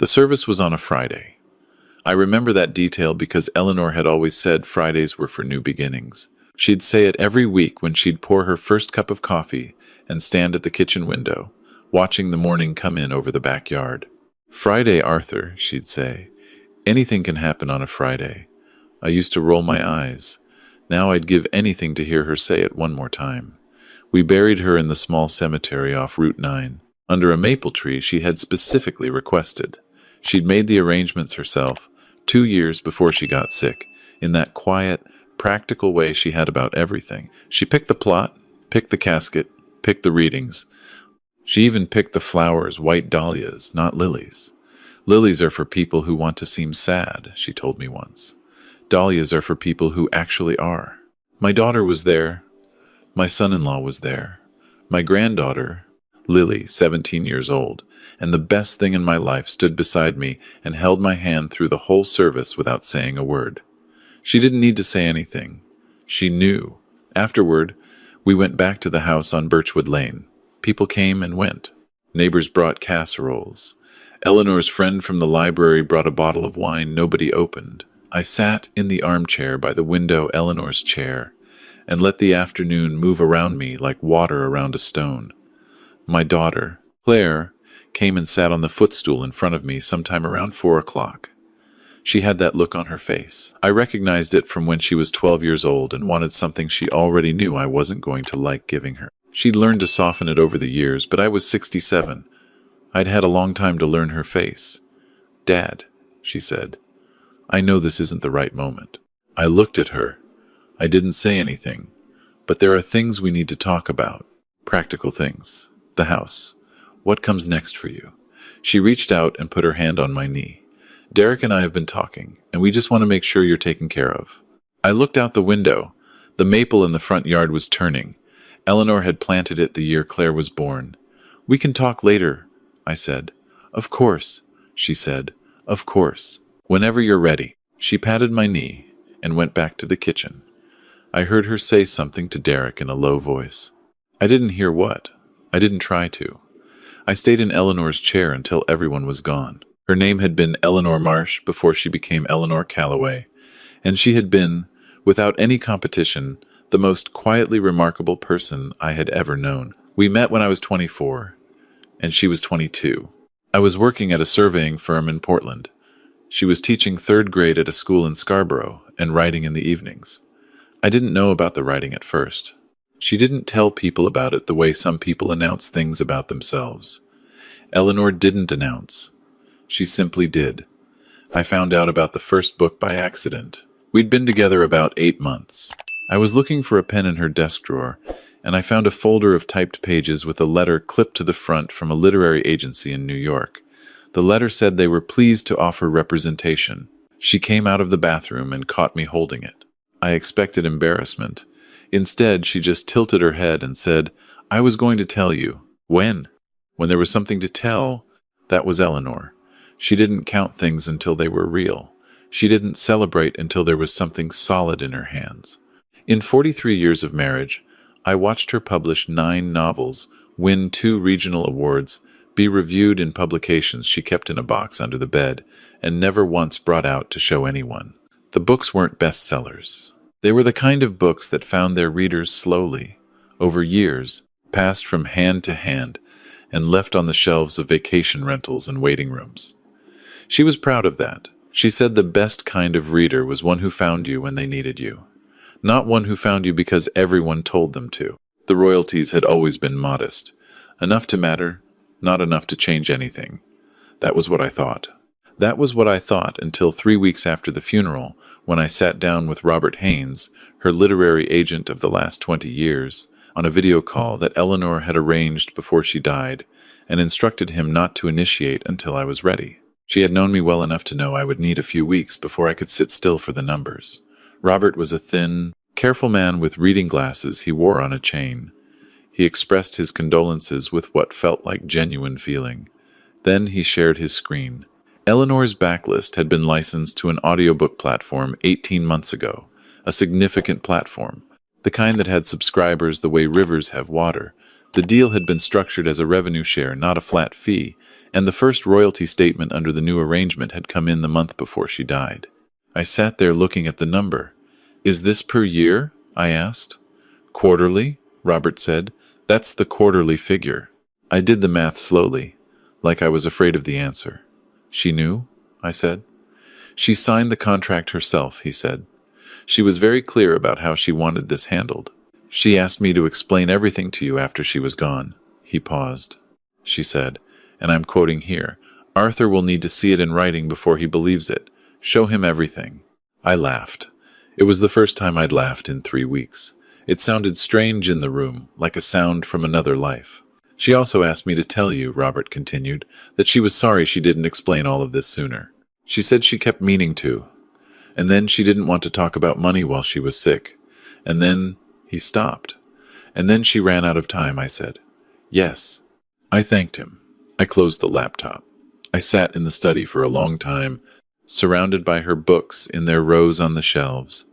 The service was on a Friday. I remember that detail because Eleanor had always said Fridays were for new beginnings. She'd say it every week when she'd pour her first cup of coffee and stand at the kitchen window, watching the morning come in over the backyard. "Friday, Arthur," she'd say. "Anything can happen on a Friday." I used to roll my eyes. Now I'd give anything to hear her say it one more time. We buried her in the small cemetery off Route 9, under a maple tree she had specifically requested. She'd made the arrangements herself, 2 years before she got sick, in that quiet, practical way she had about everything. She picked the plot, picked the casket, picked the readings. She even picked the flowers, white dahlias, not lilies. "Lilies are for people who want to seem sad," she told me once. "Dahlias are for people who actually are." My daughter was there. My son-in-law was there. My granddaughter, Lily, 17 years old, and the best thing in my life, stood beside me and held my hand through the whole service without saying a word. She didn't need to say anything. She knew. Afterward, we went back to the house on Birchwood Lane. People came and went. Neighbors brought casseroles. Eleanor's friend from the library brought a bottle of wine nobody opened. I sat in the armchair by the window, Eleanor's chair, and let the afternoon move around me like water around a stone. My daughter, Claire, came and sat on the footstool in front of me sometime around 4 o'clock. She had that look on her face. I recognized it from when she was 12 years old and wanted something she already knew I wasn't going to like giving her. She'd learned to soften it over the years, but I was 67. I'd had a long time to learn her face. "Dad," she said, "I know this isn't the right moment." I looked at her. I didn't say anything, but there are things we need to talk about. Practical things. The house. What comes next for you? She reached out and put her hand on my knee. "Derek and I have been talking, and we just want to make sure you're taken care of." I looked out the window. The maple in the front yard was turning. Eleanor had planted it the year Claire was born. "We can talk later," I said. "Of course," she said. "Of course. Whenever you're ready." She patted my knee and went back to the kitchen. I heard her say something to Derek in a low voice. I didn't hear what. I didn't try to. I stayed in Eleanor's chair until everyone was gone. Her name had been Eleanor Marsh before she became Eleanor Calloway, and she had been, without any competition, the most quietly remarkable person I had ever known. We met when I was 24, and she was 22. I was working at a surveying firm in Portland. She was teaching 3rd grade at a school in Scarborough and writing in the evenings. I didn't know about the writing at first. She didn't tell people about it the way some people announce things about themselves. Eleanor didn't announce. She simply did. I found out about the first book by accident. We'd been together about 8 months. I was looking for a pen in her desk drawer, and I found a folder of typed pages with a letter clipped to the front from a literary agency in New York. The letter said they were pleased to offer representation. She came out of the bathroom and caught me holding it. I expected embarrassment. Instead, she just tilted her head and said, "I was going to tell you." When? When there was something to tell. That was Eleanor. She didn't count things until they were real. She didn't celebrate until there was something solid in her hands. In 43 years of marriage, I watched her publish 9 novels, win 2 regional awards, be reviewed in publications she kept in a box under the bed, and never once brought out to show anyone. The books weren't bestsellers. They were the kind of books that found their readers slowly, over years, passed from hand to hand, and left on the shelves of vacation rentals and waiting rooms. She was proud of that. She said the best kind of reader was one who found you when they needed you, not one who found you because everyone told them to. The royalties had always been modest, enough to matter, not enough to change anything. That was what I thought. That was what I thought until 3 weeks after the funeral, when I sat down with Robert Haynes, her literary agent of the last 20 years, on a video call that Eleanor had arranged before she died, and instructed him not to initiate until I was ready. She had known me well enough to know I would need a few weeks before I could sit still for the numbers. Robert was a thin, careful man with reading glasses he wore on a chain. He expressed his condolences with what felt like genuine feeling. Then he shared his screen. Eleanor's backlist had been licensed to an audiobook platform 18 months ago, a significant platform, the kind that had subscribers the way rivers have water, The deal had been structured as a revenue share, not a flat fee, and the first royalty statement under the new arrangement had come in the month before she died. I sat there looking at the number. "Is this per year?" I asked. "Quarterly," Robert said. "That's the quarterly figure." I did the math slowly, like I was afraid of the answer. "She knew?" I said. "She signed the contract herself," he said. "She was very clear about how she wanted this handled. She asked me to explain everything to you after she was gone." He paused. "She said, and I'm quoting here, 'Arthur will need to see it in writing before he believes it. Show him everything.'" I laughed. It was the first time I'd laughed in 3 weeks. It sounded strange in the room, like a sound from another life. "She also asked me to tell you," Robert continued, "that she was sorry she didn't explain all of this sooner. She said she kept meaning to. And then she didn't want to talk about money while she was sick. And then..." He stopped. "And then she ran out of time," I said. "Yes." I thanked him. I closed the laptop. I sat in the study for a long time, surrounded by her books in their rows on the shelves,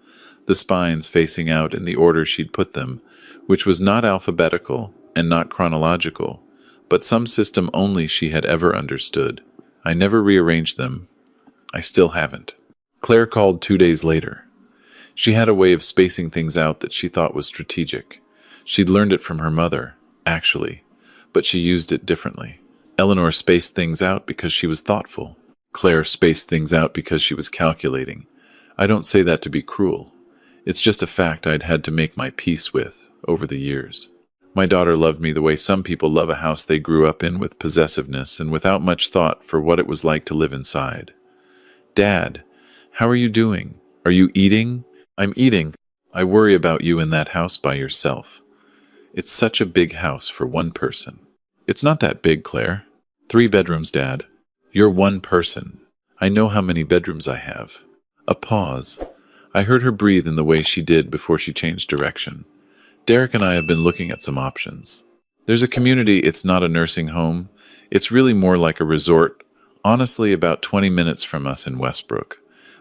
the spines facing out in the order she'd put them, which was not alphabetical and not chronological, but some system only she had ever understood. I never rearranged them. I still haven't. Claire called 2 days later. She had a way of spacing things out that she thought was strategic. She'd learned it from her mother, actually, but she used it differently. Eleanor spaced things out because she was thoughtful. Claire spaced things out because she was calculating. I don't say that to be cruel. It's just a fact I'd had to make my peace with over the years. My daughter loved me the way some people love a house they grew up in, with possessiveness and without much thought for what it was like to live inside. "Dad, how are you doing? Are you eating?" "I'm eating. I worry about you in that house by yourself. It's such a big house for one person." "It's not that big, Claire. 3 bedrooms, Dad." "You're one person. I know how many bedrooms I have." A pause. I heard her breathe in the way she did before she changed direction. "Derek and I have been looking at some options. There's a community. It's not a nursing home. It's really more like a resort, honestly about 20 minutes from us in Westbrook.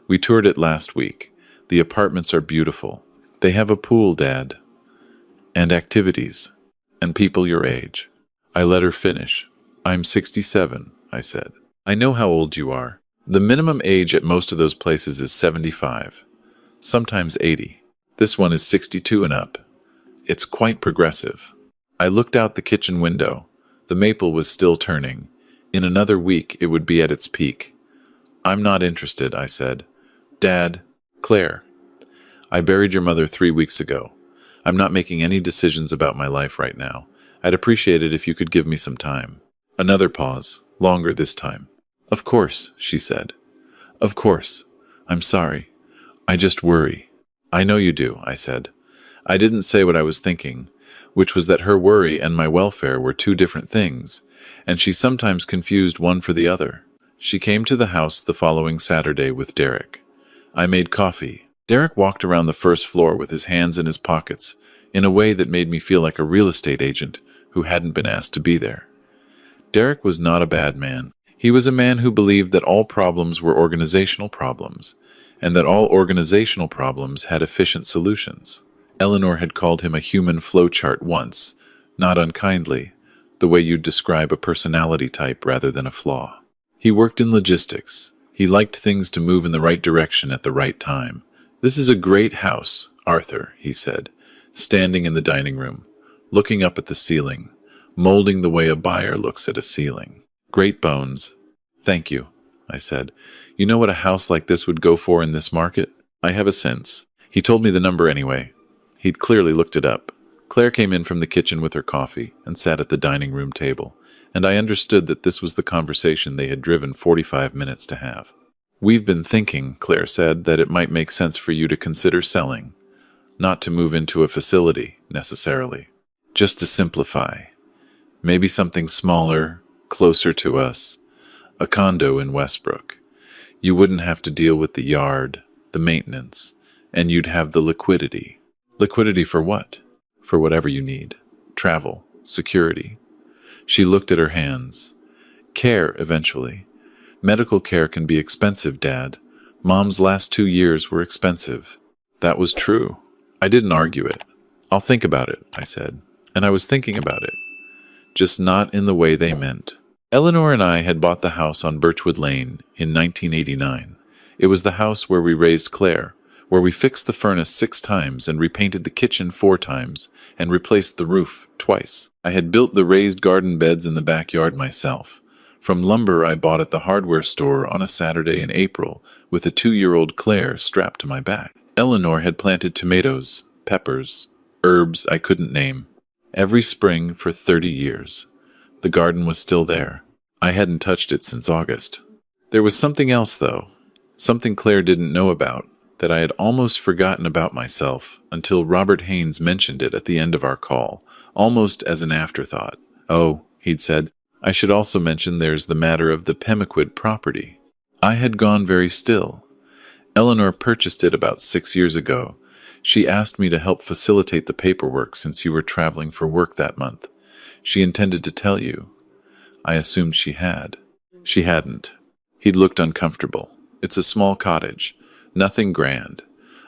We toured it last week. The apartments are beautiful. They have a pool, Dad. And activities. And people your age." I let her finish. "I'm 67, I said. "I know how old you are. The minimum age at most of those places is 75. Sometimes 80. This one is 62 and up. It's quite progressive." I looked out the kitchen window. The maple was still turning. In another week, it would be at its peak. "I'm not interested," I said. "Dad..." "Claire, I buried your mother 3 weeks ago. I'm not making any decisions about my life right now. I'd appreciate it if you could give me some time." Another pause, longer this time. "Of course," she said. "Of course. I'm sorry. I just worry." "I know you do," I said. I didn't say what I was thinking, which was that her worry and my welfare were 2 different things, and she sometimes confused one for the other. She came to the house the following Saturday with Derek. I made coffee. Derek walked around the first floor with his hands in his pockets, in a way that made me feel like a real estate agent who hadn't been asked to be there. Derek was not a bad man. He was a man who believed that all problems were organizational problems, and that all organizational problems had efficient solutions. Eleanor had called him a human flowchart once, not unkindly, the way you'd describe a personality type rather than a flaw. He worked in logistics. He liked things to move in the right direction at the right time. "This is a great house, Arthur," he said, standing in the dining room, looking up at the ceiling, molding the way a buyer looks at a ceiling. "Great bones." "Thank you," I said. "You know what a house like this would go for in this market?" "I have a sense." He told me the number anyway. He'd clearly looked it up. Claire came in from the kitchen with her coffee and sat at the dining room table, and I understood that this was the conversation they had driven 45 minutes to have. "We've been thinking," Claire said, "that it might make sense for you to consider selling. Not to move into a facility, necessarily. Just to simplify. Maybe something smaller, closer to us. A condo in Westbrook. You wouldn't have to deal with the yard, the maintenance, and you'd have the liquidity." "Liquidity for what?" "For whatever you need. Travel, security." She looked at her hands. "Care, eventually. Medical care can be expensive, Dad. Mom's last 2 years were expensive." That was true. I didn't argue it. "I'll think about it," I said. And I was thinking about it. just not in the way they meant. Eleanor and I had bought the house on Birchwood Lane in 1989. It was the house where we raised Claire, where we fixed the furnace 6 times and repainted the kitchen 4 times and replaced the roof twice. I had built the raised garden beds in the backyard myself, from lumber I bought at the hardware store on a Saturday in April with a 2-year-old Claire strapped to my back. Eleanor had planted tomatoes, peppers, herbs I couldn't name, every spring for 30 years. The garden was still there. I hadn't touched it since August. There was something else, though, something Claire didn't know about, that I had almost forgotten about myself until Robert Haynes mentioned it at the end of our call, almost as an afterthought. "Oh," he'd said, "I should also mention there's the matter of the Pemaquid property." I had gone very still. Eleanor purchased it about 6 years ago. She asked me to help facilitate the paperwork since you were traveling for work that month. She intended to tell you. I assumed she had. She hadn't. He'd looked uncomfortable. It's a small cottage. Nothing grand.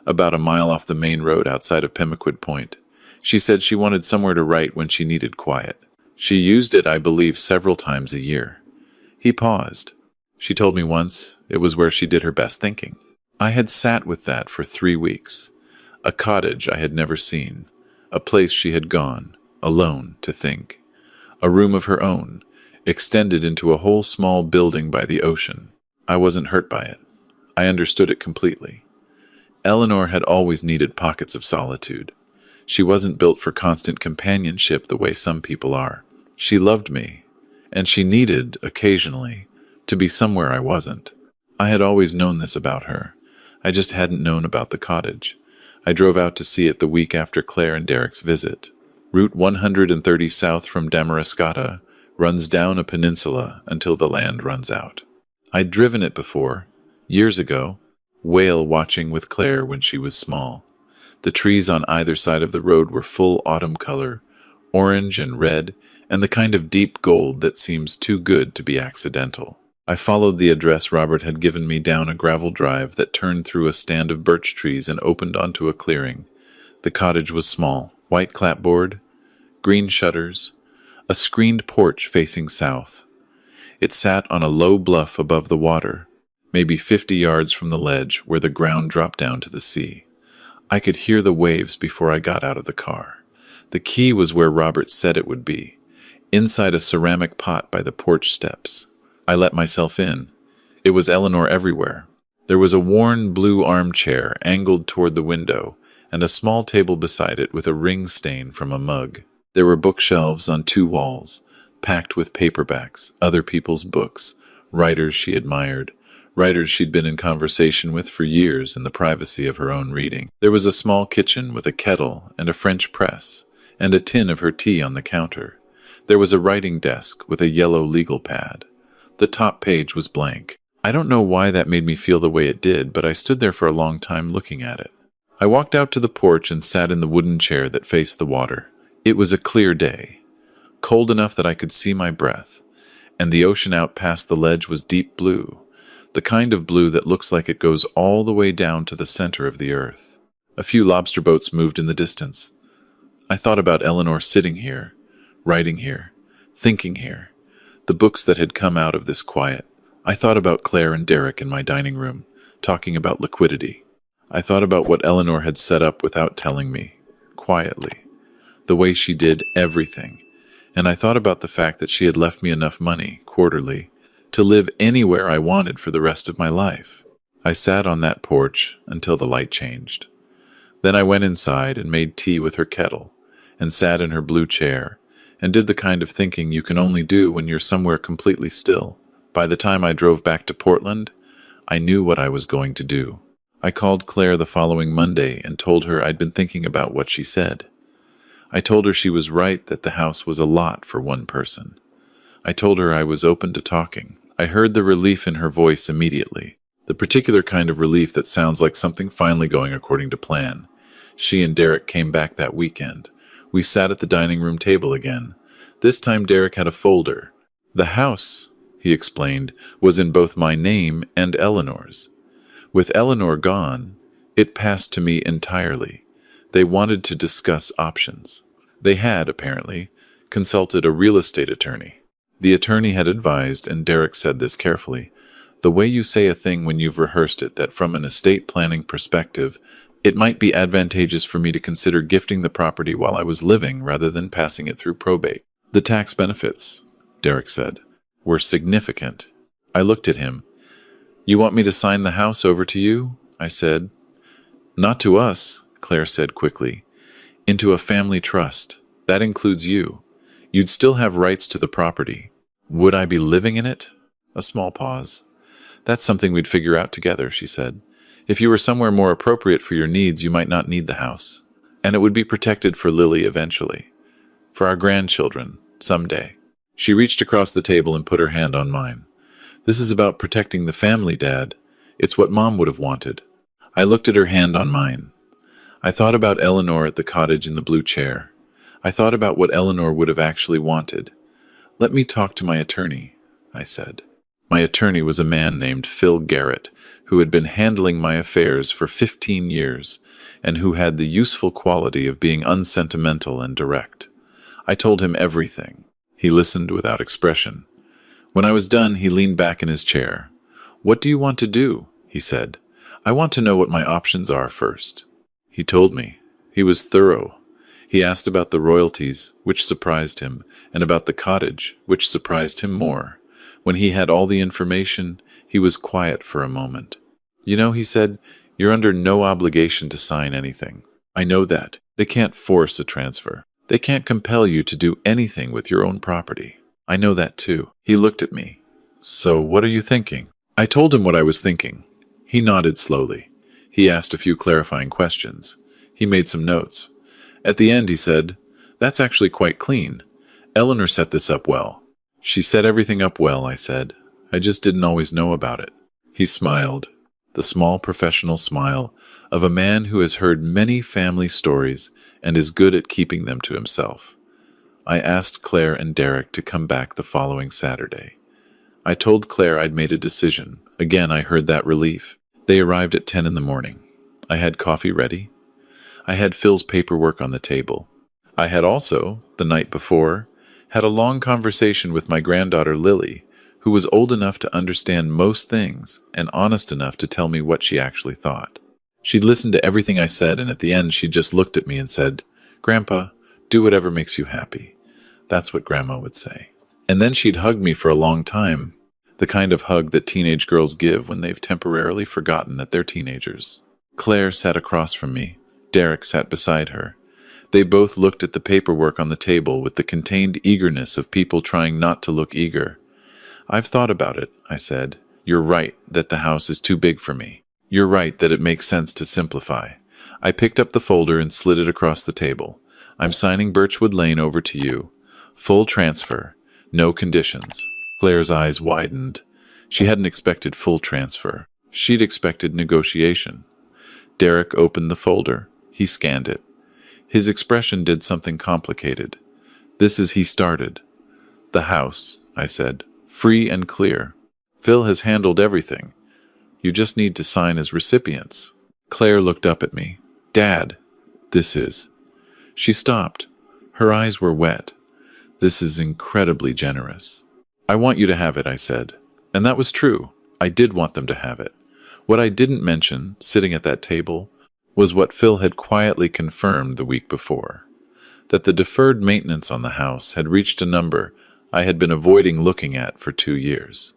About a mile off the main road outside of Pemaquid Point. She said she wanted somewhere to write when she needed quiet. She used it, I believe, several times a year. He paused. She told me once it was where she did her best thinking. I had sat with that for 3 weeks. A cottage I had never seen. A place she had gone, alone, to think. A room of her own, extended into a whole small building by the ocean. I wasn't hurt by it. I understood it completely. Eleanor had always needed pockets of solitude. She wasn't built for constant companionship the way some people are. She loved me, and she needed, occasionally, to be somewhere I wasn't. I had always known this about her. I just hadn't known about the cottage. I drove out to see it the week after Claire and Derek's visit. Route 130 south from Damariscotta runs down a peninsula until the land runs out. I'd driven it before, years ago, whale watching with Claire when she was small. The trees on either side of the road were full autumn color, orange and red, and the kind of deep gold that seems too good to be accidental. I followed the address Robert had given me down a gravel drive that turned through a stand of birch trees and opened onto a clearing. The cottage was small, white clapboard, green shutters, a screened porch facing south. It sat on a low bluff above the water, maybe 50 yards from the ledge where the ground dropped down to the sea. I could hear the waves before I got out of the car. The key was where Robert said it would be, inside a ceramic pot by the porch steps. I let myself in. It was Eleanor everywhere. There was a worn blue armchair angled toward the window, and a small table beside it with a ring stain from a mug. There were bookshelves on 2 walls, packed with paperbacks, other people's books, writers she admired, writers she'd been in conversation with for years in the privacy of her own reading. There was a small kitchen with a kettle and a French press, and a tin of her tea on the counter. There was a writing desk with a yellow legal pad. The top page was blank. I don't know why that made me feel the way it did, but I stood there for a long time looking at it. I walked out to the porch and sat in the wooden chair that faced the water. It was a clear day, cold enough that I could see my breath, and the ocean out past the ledge was deep blue, the kind of blue that looks like it goes all the way down to the center of the earth. A few lobster boats moved in the distance. I thought about Eleanor sitting here, writing here, thinking here, the books that had come out of this quiet. I thought about Claire and Derek in my dining room, talking about liquidity. I thought about what Eleanor had set up without telling me, quietly, the way she did everything. And I thought about the fact that she had left me enough money, quarterly, to live anywhere I wanted for the rest of my life. I sat on that porch until the light changed. Then I went inside and made tea with her kettle, and sat in her blue chair, and did the kind of thinking you can only do when you're somewhere completely still. By the time I drove back to Portland, I knew what I was going to do. I called Claire the following Monday and told her I'd been thinking about what she said. I told her she was right that the house was a lot for one person. I told her I was open to talking. I heard the relief in her voice immediately, the particular kind of relief that sounds like something finally going according to plan. She and Derek came back that weekend. We sat at the dining room table again. This time Derek had a folder. The house, he explained, was in both my name and Eleanor's. With Eleanor gone, it passed to me entirely. They wanted to discuss options. They had, apparently, consulted a real estate attorney. The attorney had advised, and Derek said this carefully, the way you say a thing when you've rehearsed it, that from an estate planning perspective, it might be advantageous for me to consider gifting the property while I was living rather than passing it through probate. The tax benefits, Derek said, were significant. I looked at him. You want me to sign the house over to you? I said. Not to us, Claire said quickly. Into a family trust. That includes you. You'd still have rights to the property. Would I be living in it? A small pause. That's something we'd figure out together, she said. If you were somewhere more appropriate for your needs, you might not need the house. And it would be protected for Lily eventually. For our grandchildren, someday. She reached across the table and put her hand on mine. This is about protecting the family, Dad. It's what Mom would have wanted. I looked at her hand on mine. I thought about Eleanor at the cottage in the blue chair. I thought about what Eleanor would have actually wanted. Let me talk to my attorney, I said. My attorney was a man named Phil Garrett, who had been handling my affairs for 15 years, and who had the useful quality of being unsentimental and direct. I told him everything. He listened without expression. When I was done, he leaned back in his chair. What do you want to do? He said. I want to know what my options are first. He told me. He was thorough. He asked about the royalties, which surprised him, and about the cottage, which surprised him more. When he had all the information, he was quiet for a moment. You know, he said, you're under no obligation to sign anything. I know that. They can't force a transfer. They can't compel you to do anything with your own property. I know that too. He looked at me. So what are you thinking? I told him what I was thinking. He nodded slowly. He asked a few clarifying questions. He made some notes. At the end, he said, that's actually quite clean. Eleanor set this up well. She set everything up well, I said. I just didn't always know about it. He smiled, the small professional smile of a man who has heard many family stories and is good at keeping them to himself. I asked Claire and Derek to come back the following Saturday. I told Claire I'd made a decision. Again, I heard that relief. They arrived at 10 in the morning. I had coffee ready. I had Phil's paperwork on the table. I had also, the night before, had a long conversation with my granddaughter Lily, who was old enough to understand most things and honest enough to tell me what she actually thought. She'd listened to everything I said, and at the end she just looked at me and said, Grandpa, do whatever makes you happy. That's what Grandma would say. And then she'd hug me for a long time, the kind of hug that teenage girls give when they've temporarily forgotten that they're teenagers. Claire sat across from me. Derek sat beside her. They both looked at the paperwork on the table with the contained eagerness of people trying not to look eager. I've thought about it, I said. You're right that the house is too big for me. You're right that it makes sense to simplify. I picked up the folder and slid it across the table. I'm signing Birchwood Lane over to you. Full transfer. No conditions. Claire's eyes widened. She hadn't expected full transfer. She'd expected negotiation. Derek opened the folder. He scanned it. His expression did something complicated. This is he started. The house, I said. Free and clear. Phil has handled everything. You just need to sign as recipients. Claire looked up at me. Dad, this is. She stopped. Her eyes were wet. This is incredibly generous. I want you to have it, I said. And that was true. I did want them to have it. What I didn't mention, sitting at that table, was what Phil had quietly confirmed the week before. That the deferred maintenance on the house had reached a number I had been avoiding looking at for 2 years.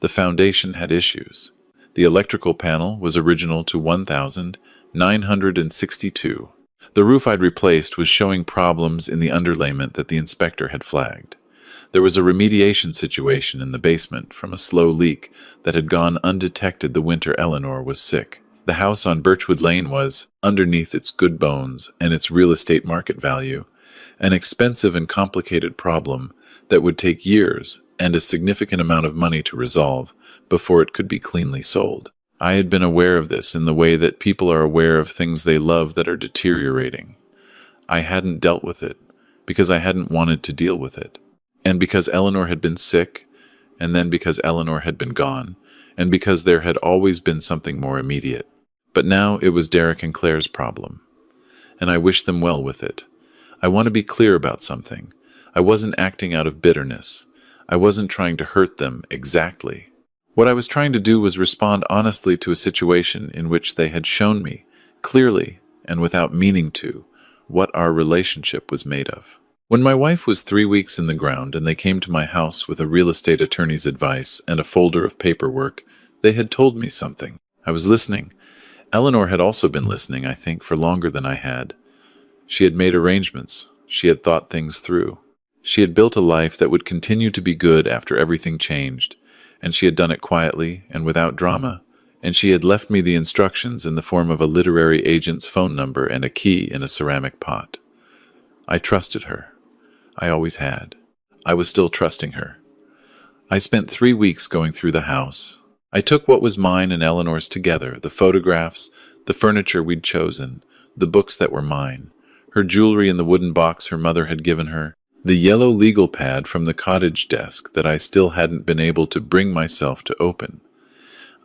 The foundation had issues. The electrical panel was original to 1,962. The roof I'd replaced was showing problems in the underlayment that the inspector had flagged. There was a remediation situation in the basement from a slow leak that had gone undetected the winter Eleanor was sick. The house on Birchwood Lane was, underneath its good bones and its real estate market value, an expensive and complicated problem that would take years and a significant amount of money to resolve before it could be cleanly sold. I had been aware of this in the way that people are aware of things they love that are deteriorating. I hadn't dealt with it because I hadn't wanted to deal with it. And because Eleanor had been sick, and then because Eleanor had been gone, and because there had always been something more immediate. But now it was Derek and Claire's problem. And I wish them well with it. I want to be clear about something. I wasn't acting out of bitterness. I wasn't trying to hurt them exactly. What I was trying to do was respond honestly to a situation in which they had shown me, clearly and without meaning to, what our relationship was made of. When my wife was 3 weeks in the ground and they came to my house with a real estate attorney's advice and a folder of paperwork, they had told me something. I was listening. Eleanor had also been listening, I think, for longer than I had. She had made arrangements. She had thought things through. She had built a life that would continue to be good after everything changed, and she had done it quietly and without drama, and she had left me the instructions in the form of a literary agent's phone number and a key in a ceramic pot. I trusted her. I always had. I was still trusting her. I spent 3 weeks going through the house. I took what was mine and Eleanor's together, the photographs, the furniture we'd chosen, the books that were mine, her jewelry in the wooden box her mother had given her, the yellow legal pad from the cottage desk that I still hadn't been able to bring myself to open.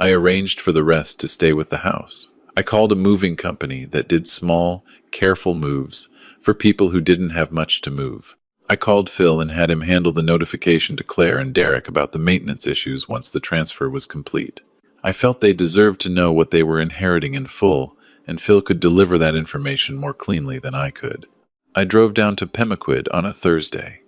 I arranged for the rest to stay with the house. I called a moving company that did small, careful moves for people who didn't have much to move. I called Phil and had him handle the notification to Claire and Derek about the maintenance issues once the transfer was complete. I felt they deserved to know what they were inheriting in full, and Phil could deliver that information more cleanly than I could. I drove down to Pemaquid on a Thursday.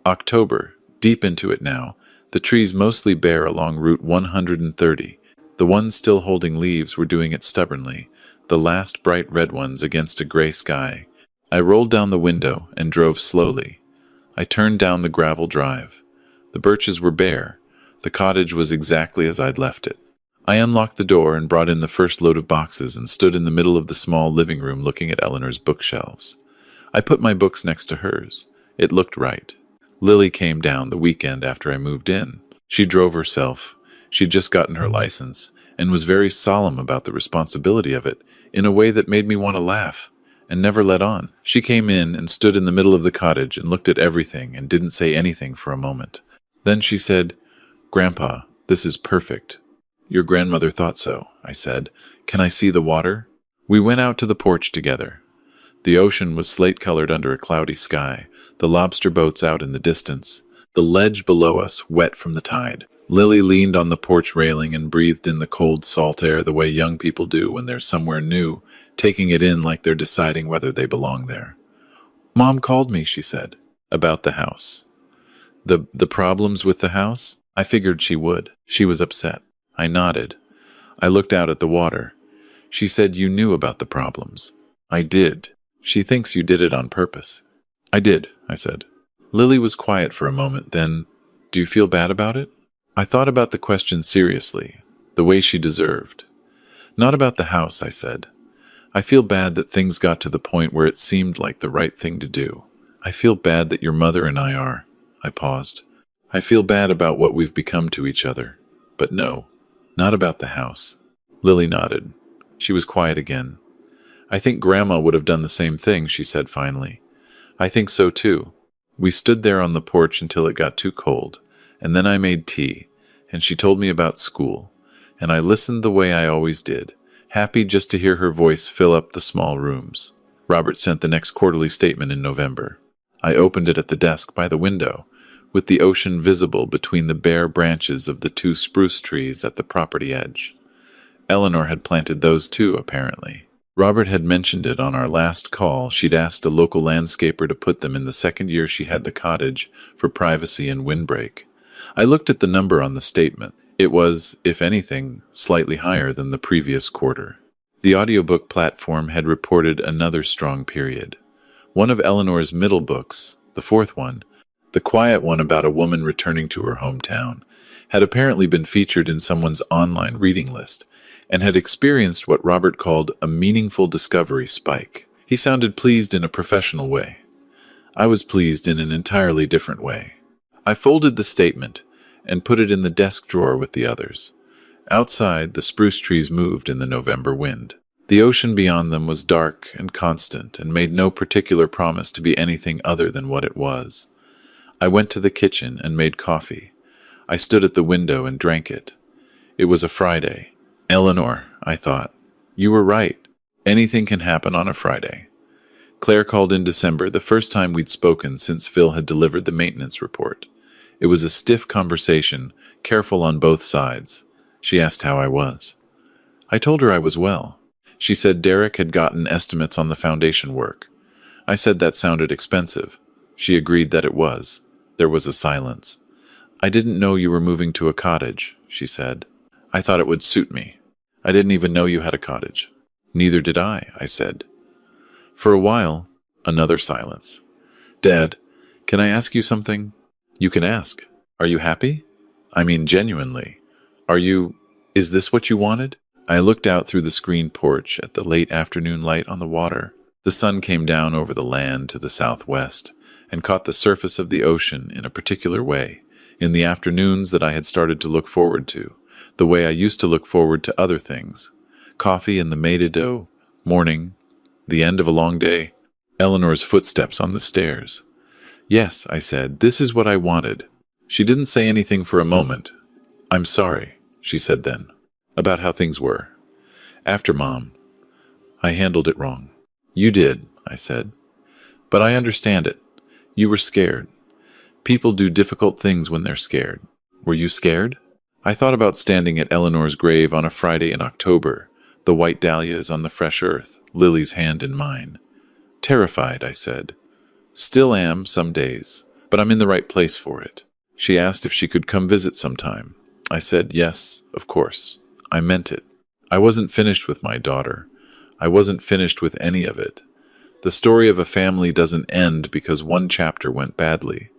October, deep into it now, the trees mostly bare along Route 130. The ones still holding leaves were doing it stubbornly, the last bright red ones against a gray sky. I rolled down the window and drove slowly. I turned down the gravel drive. The birches were bare. The cottage was exactly as I'd left it. I unlocked the door and brought in the first load of boxes and stood in the middle of the small living room looking at Eleanor's bookshelves. I put my books next to hers. It looked right. Lily came down the weekend after I moved in. She drove herself. She'd just gotten her license and was very solemn about the responsibility of it in a way that made me want to laugh and never let on. She came in and stood in the middle of the cottage and looked at everything and didn't say anything for a moment. Then she said, "Grandpa, this is perfect." "Your grandmother thought so," I said. "Can I see the water?" We went out to the porch together. The ocean was slate-colored under a cloudy sky, the lobster boats out in the distance, the ledge below us wet from the tide. Lily leaned on the porch railing and breathed in the cold, salt air the way young people do when they're somewhere new, taking it in like they're deciding whether they belong there. "Mom called me," she said, "about the house." The problems with the house? I figured she would. She was upset. I nodded. I looked out at the water. She said you knew about the problems. I did. She thinks you did it on purpose. I did, I said. Lily was quiet for a moment, then, "Do you feel bad about it?" I thought about the question seriously, the way she deserved. "Not about the house," I said. "I feel bad that things got to the point where it seemed like the right thing to do. I feel bad that your mother and I are." I paused. "I feel bad about what we've become to each other. But no, not about the house." Lily nodded. She was quiet again. "I think Grandma would have done the same thing," she said finally. "I think so too." We stood there on the porch until it got too cold, and then I made tea, and she told me about school, and I listened the way I always did, happy just to hear her voice fill up the small rooms. Robert sent the next quarterly statement in November. I opened it at the desk by the window, with the ocean visible between the bare branches of the 2 spruce trees at the property edge. Eleanor had planted those too, apparently. Robert had mentioned it on our last call. She'd asked a local landscaper to put them in the second year she had the cottage for privacy and windbreak. I looked at the number on the statement. It was, if anything, slightly higher than the previous quarter. The audiobook platform had reported another strong period. One of Eleanor's middle books, the 4th one, the quiet one about a woman returning to her hometown, had apparently been featured in someone's online reading list, and had experienced what Robert called a meaningful discovery spike. He sounded pleased in a professional way. I was pleased in an entirely different way. I folded the statement and put it in the desk drawer with the others. Outside, the spruce trees moved in the November wind. The ocean beyond them was dark and constant and made no particular promise to be anything other than what it was. I went to the kitchen and made coffee. I stood at the window and drank it. It was a Friday. "Eleanor," I thought, "you were right. Anything can happen on a Friday." Claire called in December, the first time we'd spoken since Phil had delivered the maintenance report. It was a stiff conversation, careful on both sides. She asked how I was. I told her I was well. She said Derek had gotten estimates on the foundation work. I said that sounded expensive. She agreed that it was. There was a silence. I didn't know you were moving to a cottage, she said. I thought it would suit me. I didn't even know you had a cottage. Neither did I said. For a while, another silence. Dad, can I ask you something? You can ask. Are you happy? I mean, genuinely. Is this what you wanted? I looked out through the screened porch at the late afternoon light on the water. The sun came down over the land to the southwest and caught the surface of the ocean in a particular way, in the afternoons that I had started to look forward to, the way I used to look forward to other things. Coffee in the maido, morning, the end of a long day, Eleanor's footsteps on the stairs. Yes, I said, this is what I wanted. She didn't say anything for a moment. I'm sorry, she said then, about how things were. After Mom, I handled it wrong. You did, I said. But I understand it. You were scared. People do difficult things when they're scared. Were you scared? I thought about standing at Eleanor's grave on a Friday in October, the white dahlias on the fresh earth, Lily's hand in mine. Terrified, I said. Still am some days, but I'm in the right place for it. She asked if she could come visit sometime. I said yes, of course. I meant it. I wasn't finished with my daughter. I wasn't finished with any of it. The story of a family doesn't end because one chapter went badly.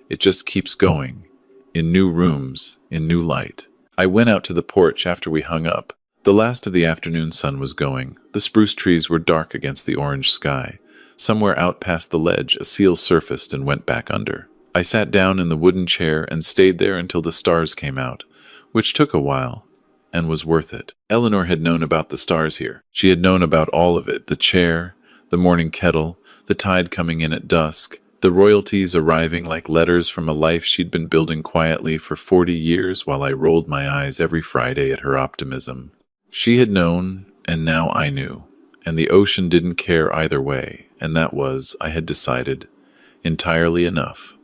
It just keeps going, in new rooms, in new light. I went out to the porch after we hung up. The last of the afternoon sun was going. The spruce trees were dark against the orange sky. Somewhere out past the ledge, a seal surfaced and went back under. I sat down in the wooden chair and stayed there until the stars came out, which took a while, and was worth it. Eleanor had known about the stars here. She had known about all of it, the chair, the morning kettle, the tide coming in at dusk, the royalties arriving like letters from a life she'd been building quietly for 40 years while I rolled my eyes every Friday at her optimism. She had known, and now I knew, and the ocean didn't care either way, and that was, I had decided, entirely enough.